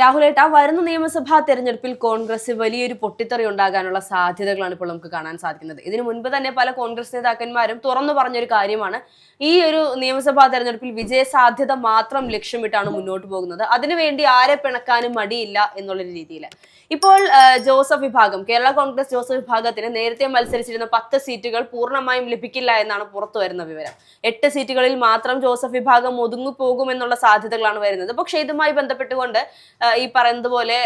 രാഹുലേട്ട വരുന്ന നിയമസഭാ തെരഞ്ഞെടുപ്പിൽ കോൺഗ്രസ് വലിയൊരു പൊട്ടിത്തെറി ഉണ്ടാകാനുള്ള സാധ്യതകളാണ് ഇപ്പോൾ നമുക്ക് കാണാൻ സാധിക്കുന്നത്. ഇതിനു മുൻപ് തന്നെ പല കോൺഗ്രസ് നേതാക്കന്മാരും തുറന്നു പറഞ്ഞൊരു കാര്യമാണ് ഈ ഒരു നിയമസഭാ തെരഞ്ഞെടുപ്പിൽ വിജയ സാധ്യത മാത്രം ലക്ഷ്യമിട്ടാണ് മുന്നോട്ട് പോകുന്നത്. അതിനുവേണ്ടി ആരെ പിണക്കാനും മടിയില്ല എന്നുള്ളൊരു രീതിയിൽ ഇപ്പോൾ ജോസഫ് വിഭാഗം, കേരള കോൺഗ്രസ് ജോസഫ് വിഭാഗത്തിന് നേരത്തെ മത്സരിച്ചിരുന്ന 10 സീറ്റുകൾ പൂർണ്ണമായും ലഭിക്കില്ല എന്നാണ് പുറത്തു വരുന്ന വിവരം. 8 സീറ്റുകളിൽ മാത്രം ജോസഫ് വിഭാഗം ഒതുങ്ങിപ്പോകുമെന്നുള്ള സാധ്യതകളാണ് വരുന്നത്. പക്ഷെ ഇതുമായി ബന്ധപ്പെട്ടുകൊണ്ട് ഈ പറയുന്നത് പോലെ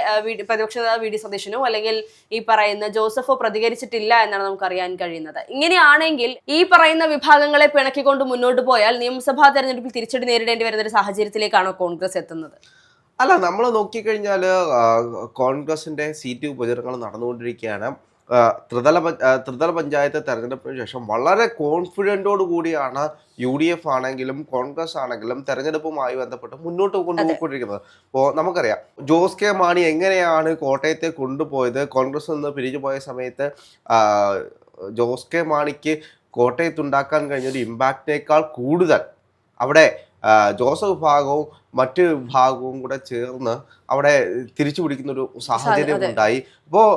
പ്രതിപക്ഷ നേതാവ് വി ഡി സതീശനോ അല്ലെങ്കിൽ ഈ പറയുന്ന ജോസഫോ പ്രതികരിച്ചിട്ടില്ല എന്നാണ് നമുക്ക് അറിയാൻ കഴിയുന്നത്. ഇങ്ങനെയാണെങ്കിൽ ഈ പറയുന്ന വിഭാഗങ്ങളെ പിണക്കിക്കൊണ്ട് മുന്നോട്ട് പോയാൽ നിയമസഭാ തെരഞ്ഞെടുപ്പിൽ തിരിച്ചടി നേരിടേണ്ടി വരുന്ന ഒരു സാഹചര്യത്തിലേക്കാണോ കോൺഗ്രസ് എത്തുന്നത്? അല്ല, നമ്മൾ നോക്കിക്കഴിഞ്ഞാൽ കോൺഗ്രസിന്റെ സീറ്റ് ഉപചരണങ്ങൾ നടന്നുകൊണ്ടിരിക്കുകയാണ്. ത്രിതല പഞ്ചായത്ത് തെരഞ്ഞെടുപ്പിന് ശേഷം വളരെ കോൺഫിഡൻറ്റോട് കൂടിയാണ് UDF ആണെങ്കിലും കോൺഗ്രസ് ആണെങ്കിലും തെരഞ്ഞെടുപ്പുമായി ബന്ധപ്പെട്ട് മുന്നോട്ട് കൊണ്ടുപോയിക്കൊണ്ടിരിക്കുന്നത്. അപ്പോൾ നമുക്കറിയാം ജോസ് കെ മാണി എങ്ങനെയാണ് കോട്ടയത്തെ കൊണ്ടുപോയത്. കോൺഗ്രസ് നിന്ന് പിരിഞ്ഞു പോയ സമയത്ത് ജോസ് കെ മാണിക്ക് കോട്ടയത്തുണ്ടാക്കാൻ കഴിഞ്ഞൊരു ഇമ്പാക്റ്റിനേക്കാൾ കൂടുതൽ അവിടെ ജോസഫ് വിഭാഗവും മറ്റ് വിഭാഗവും കൂടെ ചേർന്ന് അവിടെ തിരിച്ചു പിടിക്കുന്ന ഒരു സാഹചര്യം ഉണ്ടായി. അപ്പോൾ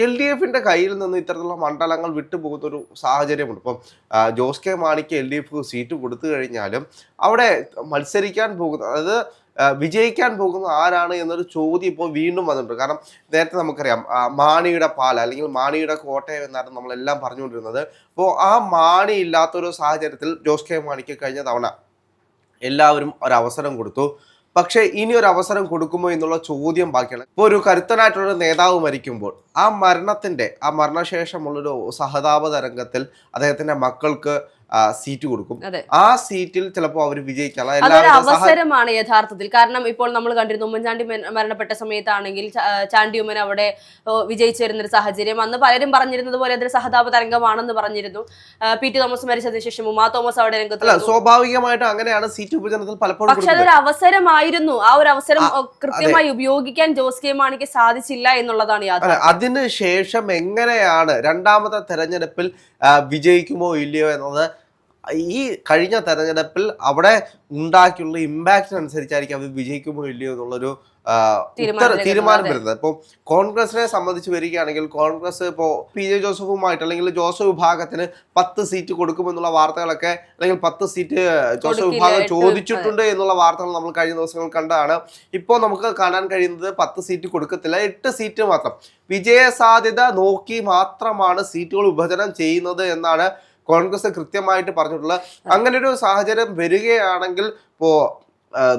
LDFിന്റെ കയ്യിൽ നിന്ന് ഇത്തരത്തിലുള്ള മണ്ഡലങ്ങൾ വിട്ടുപോകുന്ന ഒരു സാഹചര്യമുണ്ട്. ഇപ്പം ജോസ് കെ മാണിക്ക് LDF സീറ്റ് കൊടുത്തു കഴിഞ്ഞാലും അവിടെ മത്സരിക്കാൻ പോകുന്ന, അതായത് വിജയിക്കാൻ പോകുന്ന ആരാണ് എന്നൊരു ചോദ്യം ഇപ്പോൾ വീണ്ടും വന്നിട്ടുണ്ട്. കാരണം നേരത്തെ നമുക്കറിയാം മാണിയുടെ പാല അല്ലെങ്കിൽ മാണിയുടെ കോട്ടയം എന്നാണ് നമ്മളെല്ലാം പറഞ്ഞുകൊണ്ടിരുന്നത്. അപ്പോൾ ആ മാണി ഇല്ലാത്തൊരു സാഹചര്യത്തിൽ ജോസ് കെ മാണിക്ക് കഴിഞ്ഞ തവണ എല്ലാവരും ഒരവസരം കൊടുത്തു. പക്ഷേ ഇനി ഒരു അവസരം കൊടുക്കുമോ എന്നുള്ള ചോദ്യം ബാക്കിയാണ്. ഇപ്പോൾ ഒരു കരുത്തനായിട്ടുള്ള നേതാവ് മരിക്കുമ്പോൾ ആ മരണശേഷമുള്ളൊരു സഹതാപ തരംഗത്തിൽ അദ്ദേഹത്തിന്റെ മക്കൾക്ക് സീറ്റ് കൊടുക്കും. ആ സീറ്റിൽ ചിലപ്പോൾ അവർ വിജയിക്കാം. അതൊരു അവസരമാണ് യഥാർത്ഥത്തിൽ. കാരണം ഇപ്പോൾ നമ്മൾ കണ്ടിരുന്നു ഉമ്മൻചാണ്ടി മരണപ്പെട്ട സമയത്താണെങ്കിൽ ചാണ്ടി ഉമ്മൻ അവിടെ വിജയിച്ചു വരുന്നൊരു സാഹചര്യം. അന്ന് പലരും പറഞ്ഞിരുന്നത് പോലെ അതൊരു സഹതാപ തരംഗമാണെന്ന് പറഞ്ഞിരുന്നു. PT തോമസ് മരിച്ചതിന് ശേഷം ഉമാ തോമസ് അവിടെ രംഗത്ത്. സ്വാഭാവികമായിട്ടും അങ്ങനെയാണ് സീറ്റ് വിഭജനത്തിൽ പലപ്പോഴും. പക്ഷെ അതൊരു അവസരമായിരുന്നു. ആ ഒരു അവസരം കൃത്യമായി ഉപയോഗിക്കാൻ ജോസ് കെ മാണിക്ക് സാധിച്ചില്ല എന്നുള്ളതാണ് യാഥാർത്ഥ്യം. അതിനുശേഷം എങ്ങനെയാണ് രണ്ടാമത്തെ തെരഞ്ഞെടുപ്പിൽ വിജയിക്കുമോ ഇല്ലയോ എന്നത് ഈ കഴിഞ്ഞ തെരഞ്ഞെടുപ്പിൽ അവിടെ ഉണ്ടാക്കിയുള്ള ഇമ്പാക്റ്റിനനുസരിച്ചായിരിക്കും അത് വിജയിക്കുമോ ഇല്ലയോ എന്നുള്ളൊരു തീരുമാനം വരുന്നത്. ഇപ്പോൾ കോൺഗ്രസിനെ സംബന്ധിച്ച് വരികയാണെങ്കിൽ കോൺഗ്രസ് ഇപ്പോൾ PJ ജോസഫുമായിട്ട് അല്ലെങ്കിൽ ജോസഫ് വിഭാഗത്തിന് 10 സീറ്റ് കൊടുക്കുമെന്നുള്ള വാർത്തകളൊക്കെ, അല്ലെങ്കിൽ 10 സീറ്റ് ജോസഫ് വിഭാഗം ചോദിച്ചിട്ടുണ്ട് എന്നുള്ള വാർത്തകൾ നമ്മൾ കഴിഞ്ഞ ദിവസങ്ങൾ കണ്ടതാണ്. ഇപ്പോൾ നമുക്ക് കാണാൻ കഴിയുന്നത് 10 സീറ്റ് കൊടുക്കത്തില്ല, 8 സീറ്റ് മാത്രം. വിജയ സാധ്യത നോക്കി മാത്രമാണ് സീറ്റുകൾ വിഭജനം ചെയ്യുന്നത് എന്നാണ് കോൺഗ്രസ് കൃത്യമായിട്ട് പറഞ്ഞിട്ടുള്ളത്. അങ്ങനെ ഒരു സാഹചര്യം വരികയാണെങ്കിൽ ഇപ്പോൾ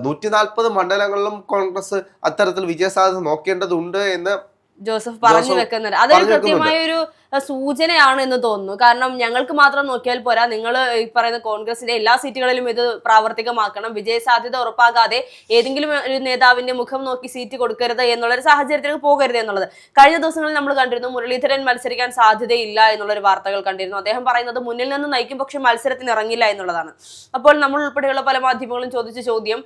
140 മണ്ഡലങ്ങളിലും കോൺഗ്രസ് അത്തരത്തിൽ വിജയസാധ്യത നോക്കേണ്ടതുണ്ട് എന്ന് ജോസഫ് പറഞ്ഞു വെക്കുന്നുണ്ട്. അതൊരു കൃത്യമായ ഒരു സൂചനയാണ് എന്ന് തോന്നുന്നു. കാരണം ഞങ്ങൾക്ക് മാത്രം നോക്കിയാൽ പോരാ, നിങ്ങൾ ഈ പറയുന്ന കോൺഗ്രസിന്റെ എല്ലാ സീറ്റുകളിലും ഇത് പ്രാവർത്തികമാക്കണം. വിജയ സാധ്യത ഉറപ്പാകാതെ ഏതെങ്കിലും ഒരു നേതാവിന്റെ മുഖം നോക്കി സീറ്റ് കൊടുക്കരുത് എന്നുള്ളൊരു സാഹചര്യത്തിലേക്ക് പോകരുത് എന്നുള്ളത്. കഴിഞ്ഞ ദിവസങ്ങളിൽ നമ്മൾ കണ്ടിരുന്നു മുരളീധരൻ മത്സരിക്കാൻ സാധ്യതയില്ല എന്നുള്ളൊരു വാർത്തകൾ കണ്ടിരുന്നു. അദ്ദേഹം പറയുന്നത് മുന്നിൽ നിന്ന് നയിക്കും, പക്ഷെ മത്സരത്തിന് ഇറങ്ങില്ല എന്നുള്ളതാണ്. അപ്പോൾ നമ്മൾ ഉൾപ്പെടെയുള്ള പല മാധ്യമങ്ങളും ചോദിച്ച ചോദ്യം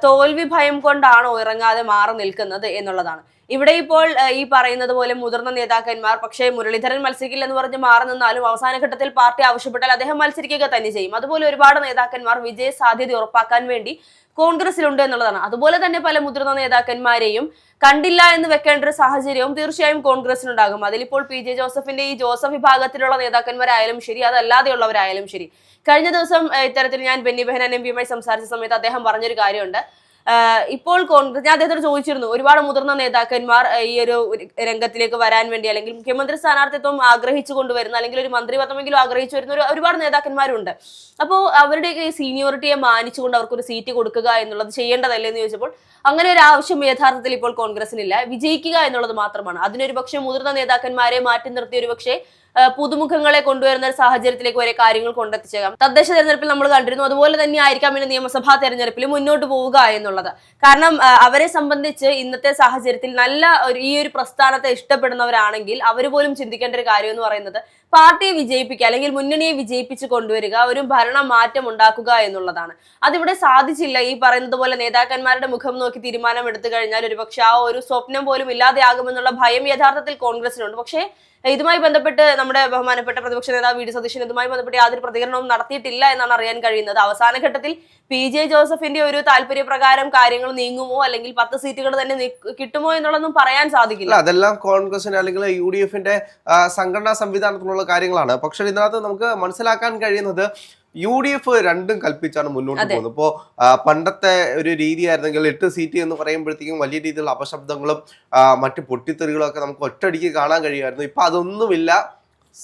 തോൽവി ഭയം കൊണ്ടാണോ ഇറങ്ങാതെ മാറി നിൽക്കുന്നത് എന്നുള്ളതാണ്. ഇവിടെ ഇപ്പോൾ ഈ പറയുന്നത് പോലെ മുതിർന്ന നേതാക്കന്മാർ, പക്ഷേ മുരളീധരൻ മത്സരിക്കില്ലെന്ന് പറഞ്ഞ് മാറി നിന്നാലും അവസാന ഘട്ടത്തിൽ പാർട്ടി ആവശ്യപ്പെട്ടാൽ അദ്ദേഹം മത്സരിക്കുക തന്നെ ചെയ്യും. അതുപോലെ ഒരുപാട് നേതാക്കന്മാർ വിജയ സാധ്യത ഉറപ്പാക്കാൻ വേണ്ടി കോൺഗ്രസിലുണ്ട് എന്നുള്ളതാണ്. അതുപോലെ തന്നെ പല മുതിർന്ന നേതാക്കന്മാരെയും കണ്ടില്ല എന്ന് വെക്കേണ്ട ഒരു സാഹചര്യവും തീർച്ചയായും കോൺഗ്രസിനുണ്ടാകും. അതിലിപ്പോൾ PJ ജോസഫിന്റെ ഈ ജോസഫ് വിഭാഗത്തിലുള്ള നേതാക്കന്മാരായാലും ശരി, അതല്ലാതെയുള്ളവരായാലും ശരി. കഴിഞ്ഞ ദിവസം ഇത്തരത്തിൽ ഞാൻ ബെന്നി ബെഹനാൻ MPയുമായി സംസാരിച്ച സമയത്ത് അദ്ദേഹം പറഞ്ഞൊരു കാര്യമുണ്ട്. ഇപ്പോൾ കോൺഗ്രസ്, ഞാൻ അദ്ദേഹത്തോട് ചോദിച്ചിരുന്നു, ഒരുപാട് മുതിർന്ന നേതാക്കന്മാർ ഈ ഒരു രംഗത്തിലേക്ക് വരാൻ വേണ്ടി അല്ലെങ്കിൽ മുഖ്യമന്ത്രി സ്ഥാനാർത്ഥിത്വം ആഗ്രഹിച്ചു കൊണ്ടുവരുന്ന അല്ലെങ്കിൽ ഒരു മന്ത്രിപദമെങ്കിലും ആഗ്രഹിച്ചു വരുന്ന ഒരുപാട് നേതാക്കന്മാരുണ്ട്. അപ്പോൾ അവരുടെയൊക്കെ ഈ സീനിയോറിറ്റിയെ മാനിച്ചുകൊണ്ട് അവർക്കൊരു സീറ്റ് കൊടുക്കുക എന്നുള്ളത് ചെയ്യേണ്ടതല്ലേ എന്ന് ചോദിച്ചപ്പോൾ അങ്ങനെ ഒരു ആവശ്യം യഥാർത്ഥത്തിൽ ഇപ്പോൾ കോൺഗ്രസിനില്ല. വിജയിക്കുക എന്നുള്ളത് മാത്രമാണ്. അതിനൊരു പക്ഷേ മുതിർന്ന നേതാക്കന്മാരെ മാറ്റി നിർത്തി ഒരു പക്ഷേ പുതുമുഖങ്ങളെ കൊണ്ടുവരുന്ന ഒരു സാഹചര്യത്തിലേക്ക് വരെ കാര്യങ്ങൾ കൊണ്ടെത്തിച്ചേക്കാം. തദ്ദേശ തെരഞ്ഞെടുപ്പിൽ നമ്മൾ കണ്ടിരുന്നു. അതുപോലെ തന്നെ ആയിരിക്കാം ഇനി നിയമസഭാ തെരഞ്ഞെടുപ്പിൽ മുന്നോട്ട് പോവുക എന്നുള്ളത്. കാരണം അവരെ സംബന്ധിച്ച് ഇന്നത്തെ സാഹചര്യത്തിൽ നല്ല ഈ ഒരു പ്രസ്ഥാനത്തെ ഇഷ്ടപ്പെടുന്നവരാണെങ്കിൽ അവർ പോലും ചിന്തിക്കേണ്ട ഒരു കാര്യം എന്ന് പറയുന്നത് പാർട്ടിയെ വിജയിപ്പിക്കുക അല്ലെങ്കിൽ മുന്നണിയെ വിജയിപ്പിച്ച് കൊണ്ടുവരിക, ഒരു ഭരണ മാറ്റം ഉണ്ടാക്കുക എന്നുള്ളതാണ്. അതിവിടെ സാധിച്ചില്ല. ഈ പറയുന്നത് പോലെ നേതാക്കന്മാരുടെ മുഖം നോക്കി തീരുമാനം എടുത്തു കഴിഞ്ഞാൽ ഒരുപക്ഷെ ആ ഒരു സ്വപ്നം പോലും ഇല്ലാതെയാകുമെന്നുള്ള ഭയം യഥാർത്ഥത്തിൽ കോൺഗ്രസിനുണ്ട്. പക്ഷേ ഇതുമായി ബന്ധപ്പെട്ട് നമ്മുടെ ബഹുമാനപ്പെട്ട പ്രതിപക്ഷ നേതാവ് വി ഡി സതീശൻ ഇതുമായി ബന്ധപ്പെട്ട് യാതൊരു പ്രതികരണവും നടത്തിയിട്ടില്ല എന്നാണ് അറിയാൻ കഴിയുന്നത്. അവസാന ഘട്ടത്തിൽ PJ ജോസഫിന്റെ ഒരു താല്പര്യപ്രകാരം കാര്യങ്ങൾ നീങ്ങുമോ അല്ലെങ്കിൽ 10 സീറ്റുകൾ തന്നെ കിട്ടുമോ എന്നുള്ളതൊന്നും പറയാൻ സാധിക്കില്ല. അതെല്ലാം കോൺഗ്രസിന് അല്ലെങ്കിൽ UDF-ന്റെ സംഘടനാ സംവിധാനത്തിലുള്ള കാര്യങ്ങളാണ്. പക്ഷെ ഇതിനകത്ത് നമുക്ക് മനസ്സിലാക്കാൻ കഴിയുന്നത് UDF രണ്ടും കൽപ്പിച്ചാണ് മുന്നോട്ട് പോകുന്നത്. ഇപ്പോൾ പണ്ടത്തെ ഒരു രീതിയായിരുന്നെങ്കിൽ 8 സീറ്റ് എന്ന് പറയുമ്പോഴത്തേക്കും വലിയ രീതിയിലുള്ള അപശബ്ദങ്ങളും മറ്റു പൊട്ടിത്തെറികളും ഒക്കെ നമുക്ക് ഒറ്റയടിക്ക് കാണാൻ കഴിയുമായിരുന്നു. ഇപ്പൊ അതൊന്നുമില്ല,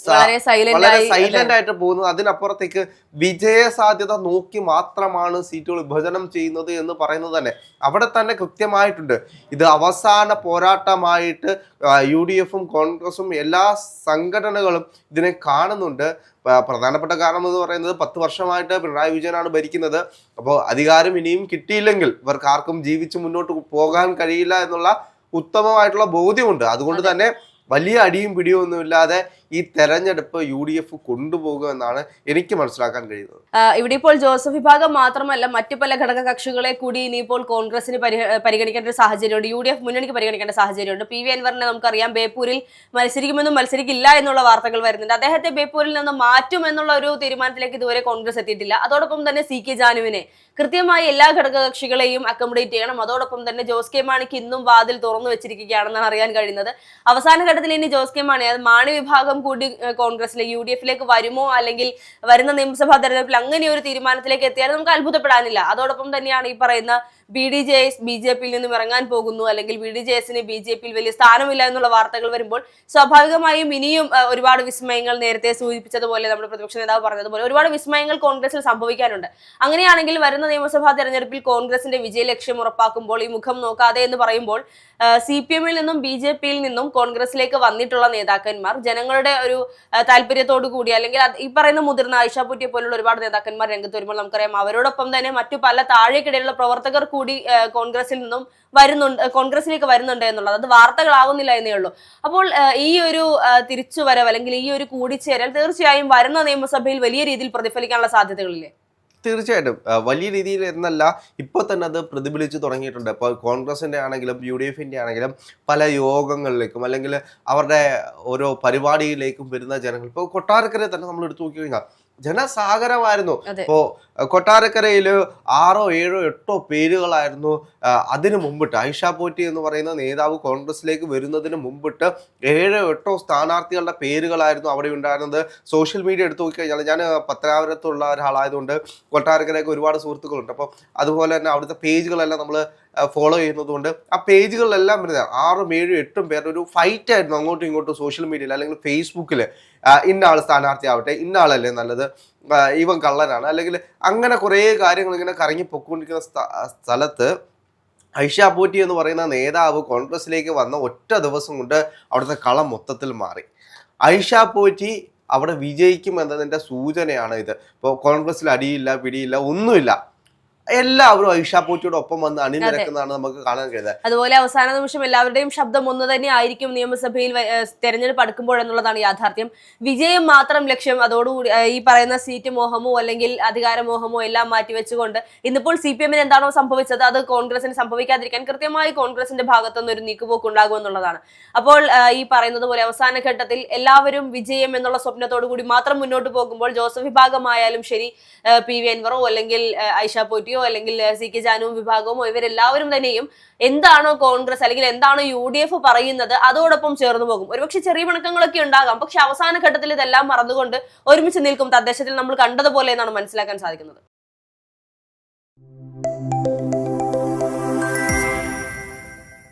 വളരെ സൈലന്റ് ആയിട്ട് പോകുന്നത്. അതിനപ്പുറത്തേക്ക് വിജയ സാധ്യത നോക്കി മാത്രമാണ് സീറ്റുകൾ വിഭജനം ചെയ്യുന്നത് എന്ന് പറയുന്നത് തന്നെ അവിടെ തന്നെ കൃത്യമായിട്ടുണ്ട്. ഇത് അവസാന പോരാട്ടമായിട്ട് UDF-ഉം കോൺഗ്രസും എല്ലാ സംഘടനകളും ഇതിനെ കാണുന്നുണ്ട്. പ്രധാനപ്പെട്ട കാരണം എന്ന് പറയുന്നത് 10 വർഷമായിട്ട് പിണറായി വിജയനാണ് ഭരിക്കുന്നത്. അപ്പോൾ അധികാരം ഇനിയും കിട്ടിയില്ലെങ്കിൽ ഇവർക്ക് ആർക്കും ജീവിച്ച് മുന്നോട്ട് പോകാൻ കഴിയില്ല എന്നുള്ള ഉത്തമമായിട്ടുള്ള ബോധ്യമുണ്ട്. അതുകൊണ്ട് തന്നെ വലിയ അടിയും പിടിയും ഒന്നുമില്ലാതെ ഈ തെരഞ്ഞെടുപ്പ് UDF കൊണ്ടുപോകുമെന്നാണ് എനിക്ക് മനസ്സിലാക്കാൻ കഴിയുന്നത്. ഇവിടെ ഇപ്പോൾ ജോസഫ് വിഭാഗം മാത്രമല്ല മറ്റു പല ഘടക കക്ഷികളെ കൂടി ഇനിയിപ്പോൾ കോൺഗ്രസിന് പരിഗണിക്കേണ്ട ഒരു സാഹചര്യമുണ്ട്. UDF മുന്നണിക്ക് പരിഗണിക്കേണ്ട സാഹചര്യമുണ്ട്. PV അൻവറിനെ നമുക്കറിയാം ബേപ്പൂരിൽ മത്സരിക്കുമെന്നും മത്സരിക്കില്ല എന്നുള്ള വാർത്തകൾ വരുന്നുണ്ട്. അദ്ദേഹത്തെ ബേപ്പൂരിൽ നിന്ന് മാറ്റും എന്നുള്ള ഒരു തീരുമാനത്തിലേക്ക് ഇതുവരെ കോൺഗ്രസ് എത്തിയിട്ടില്ല. അതോടൊപ്പം തന്നെ CK ജാനുവിനെ കൃത്യമായി എല്ലാ ഘടക കക്ഷികളെയും അക്കോമഡേറ്റ് ചെയ്യണം. അതോടൊപ്പം തന്നെ ജോസ് കെ മാണിക്ക് ഇന്നും വാതിൽ തുറന്നു വെച്ചിരിക്കുകയാണെന്നാണ് അറിയാൻ കഴിയുന്നത്. അവസാന ഘട്ടത്തിൽ ഇനി ജോസ് കെ മാണി മാണി വിഭാഗം കൂടി കോൺഗ്രസിലെ UDF-ലേക്ക് വരുമോ അല്ലെങ്കിൽ വരുന്ന നിയമസഭാ തെരഞ്ഞെടുപ്പിൽ അങ്ങനെ ഒരു തീരുമാനത്തിലേക്ക് എത്തിയാൽ നമുക്ക് അത്ഭുതപ്പെടാനില്ല. അതോടൊപ്പം തന്നെയാണ് ഈ പറയുന്ന BDJS BJP-യിൽ നിന്നും ഇറങ്ങാൻ പോകുന്നു അല്ലെങ്കിൽ BDJS-ന് BJP-യിൽ വലിയ സ്ഥാനമില്ല എന്നുള്ള വാർത്തകൾ വരുമ്പോൾ സ്വാഭാവികമായും ഇനിയും ഒരുപാട് വിസ്മയങ്ങൾ, നേരത്തെ സൂചിപ്പിച്ചതുപോലെ നമ്മുടെ പ്രതിപക്ഷ നേതാവ് പറഞ്ഞതുപോലെ ഒരുപാട് വിസ്മയങ്ങൾ കോൺഗ്രസിൽ സംഭവിക്കാനുണ്ട്. അങ്ങനെയാണെങ്കിൽ വരുന്ന നിയമസഭാ തെരഞ്ഞെടുപ്പിൽ കോൺഗ്രസിന്റെ വിജയലക്ഷ്യം ഉറപ്പാക്കുമ്പോൾ ഈ മുഖം നോക്കാതെ എന്ന് പറയുമ്പോൾ CPM-ൽ നിന്നും BJP-യിൽ നിന്നും കോൺഗ്രസിലേക്ക് വന്നിട്ടുള്ള നേതാക്കന്മാർ ജനങ്ങളുടെ ഒരു താല്പര്യത്തോടു കൂടി അല്ലെങ്കിൽ ഈ പറയുന്ന മുതിർന്ന ആയിഷ പൂറ്റിയെ പോലുള്ള ഒരുപാട് നേതാക്കന്മാർ രംഗത്ത് വരുമ്പോൾ നമുക്കറിയാം അവരോടൊപ്പം തന്നെ മറ്റു പല താഴേക്കിടയിലുള്ള പ്രവർത്തകർ കൂടി കോൺഗ്രസിൽ നിന്നും കോൺഗ്രസിലേക്ക് വരുന്നുണ്ട് എന്നുള്ളത് അത് വാർത്തകളാവുന്നില്ല എന്നേ ഉള്ളൂ. അപ്പോൾ ഈ ഒരു തിരിച്ചുവരവ് അല്ലെങ്കിൽ ഈ ഒരു കൂടിച്ചേരൽ തീർച്ചയായും വരുന്ന നിയമസഭയിൽ വലിയ രീതിയിൽ പ്രതിഫലിക്കാനുള്ള സാധ്യതകളില്ലേ? തീർച്ചയായിട്ടും വലിയ രീതിയിൽ എന്നല്ല ഇപ്പോൾ തന്നെ അത് പ്രതിഫലിച്ച് തുടങ്ങിയിട്ടുണ്ട്. ഇപ്പോൾ കോൺഗ്രസിൻ്റെ ആണെങ്കിലും UDF-ന്റെ ആണെങ്കിലും പല യോഗങ്ങളിലേക്കും അല്ലെങ്കിൽ അവരുടെ ഓരോ പരിപാടിയിലേക്കും വരുന്ന ജനങ്ങൾ ഇപ്പോൾ കൊട്ടാരക്കരയിൽ തന്നെ നമ്മൾ എടുത്തു നോക്കി കഴിഞ്ഞാൽ ജനസാഗരമായിരുന്നു. ഇപ്പോ കൊട്ടാരക്കരയിൽ 6, 7, 8 പേരുകളായിരുന്നു അതിനു മുമ്പിട്ട്. ആയിഷ പോറ്റി എന്ന് പറയുന്ന നേതാവ് കോൺഗ്രസിലേക്ക് വരുന്നതിന് മുമ്പിട്ട് 7, 8 സ്ഥാനാർത്ഥികളുടെ പേരുകളായിരുന്നു അവിടെ ഉണ്ടായിരുന്നത്. സോഷ്യൽ മീഡിയ എടുത്തു നോക്കിക്കഴിഞ്ഞാൽ ഞാൻ പത്തനാപുരത്തുള്ള ഒരാളായതുകൊണ്ട് കൊട്ടാരക്കരയൊക്കെ ഒരുപാട് സുഹൃത്തുക്കളുണ്ട്. അപ്പോൾ അതുപോലെ തന്നെ അവിടുത്തെ പേജുകളെല്ലാം നമ്മൾ ഫോളോ ചെയ്യുന്നതുകൊണ്ട് ആ പേജുകളിലെല്ലാം വരുന്നത് 6, 7, 8 പേരുടെ ഒരു ഫൈറ്റ് ആയിരുന്നു അങ്ങോട്ടും ഇങ്ങോട്ടും സോഷ്യൽ മീഡിയയിൽ അല്ലെങ്കിൽ ഫേസ്ബുക്കിൽ. ഇന്ന ആൾ സ്ഥാനാർത്ഥി ആവട്ടെ, ഇന്ന ആളല്ലേ നല്ലത്, ഇവൻ കള്ളനാണ്, അല്ലെങ്കിൽ അങ്ങനെ കുറേ കാര്യങ്ങൾ ഇങ്ങനെ കറങ്ങി പൊക്കൊണ്ടിരിക്കുന്ന സ്ഥലത്ത് ആയിഷ പോറ്റി എന്ന് പറയുന്ന നേതാവ് കോൺഗ്രസിലേക്ക് വന്ന ഒറ്റ ദിവസം കൊണ്ട് അവിടുത്തെ കളം മൊത്തത്തിൽ മാറി. ആയിഷ പോറ്റി അവിടെ വിജയിക്കും എന്നതിൻ്റെ സൂചനയാണ് ഇത്. ഇപ്പോൾ കോൺഗ്രസിൽ അടിയില്ല, പിടിയില്ല, ഒന്നുമില്ല. എല്ലാവരും ആയിഷ പോറ്റിയുടെ ഒപ്പം വന്ന് അണിനിരക്കുന്നതാണ് നമുക്ക് കാണാൻ കഴിയുന്നത്. അതുപോലെ അവസാന നിമിഷം എല്ലാവരുടെയും ശബ്ദം ഒന്ന് തന്നെ ആയിരിക്കും നിയമസഭയിൽ തെരഞ്ഞെടുപ്പ് അടുക്കുമ്പോഴെന്നുള്ളതാണ് യാഥാർത്ഥ്യം. വിജയം മാത്രം ലക്ഷ്യം, അതോടുകൂടി ഈ പറയുന്ന സീറ്റ് മോഹമോ അല്ലെങ്കിൽ അധികാരമോഹമോ എല്ലാം മാറ്റിവെച്ചുകൊണ്ട് ഇന്നിപ്പോൾ CPM-ന് എന്താണോ സംഭവിച്ചത് അത് കോൺഗ്രസിന് സംഭവിക്കാതിരിക്കാൻ കൃത്യമായി കോൺഗ്രസിന്റെ ഭാഗത്തുനിന്ന് ഒരു നീക്കുപോക്ക് ഉണ്ടാകുമെന്നുള്ളതാണ്. അപ്പോൾ ഈ പറയുന്നത് പോലെ അവസാന ഘട്ടത്തിൽ എല്ലാവരും വിജയം എന്നുള്ള സ്വപ്നത്തോടു കൂടി മാത്രം മുന്നോട്ട് പോകുമ്പോൾ ജോസഫ് വിഭാഗമായാലും ശരി, PV അൻവറോ അല്ലെങ്കിൽ ആയിഷ പോറ്റിയോ അല്ലെങ്കിൽ CK ജാനു വിഭാഗമോ ഇവരെല്ലാവരും തന്നെയും എന്താണോ കോൺഗ്രസ് അല്ലെങ്കിൽ എന്താണോ UDF പറയുന്നത് അതോടൊപ്പം ചേർന്ന് പോകും. ഒരുപക്ഷെ ചെറിയ പിണക്കങ്ങളൊക്കെ ഉണ്ടാകാം, പക്ഷെ അവസാന ഘട്ടത്തിൽ ഇതെല്ലാം മറന്നുകൊണ്ട് ഒരുമിച്ച് നിൽക്കും. തദ്ദേശത്തിൽ നമ്മൾ കണ്ടതുപോലെ എന്നാണ് മനസ്സിലാക്കാൻ സാധിക്കുന്നത്.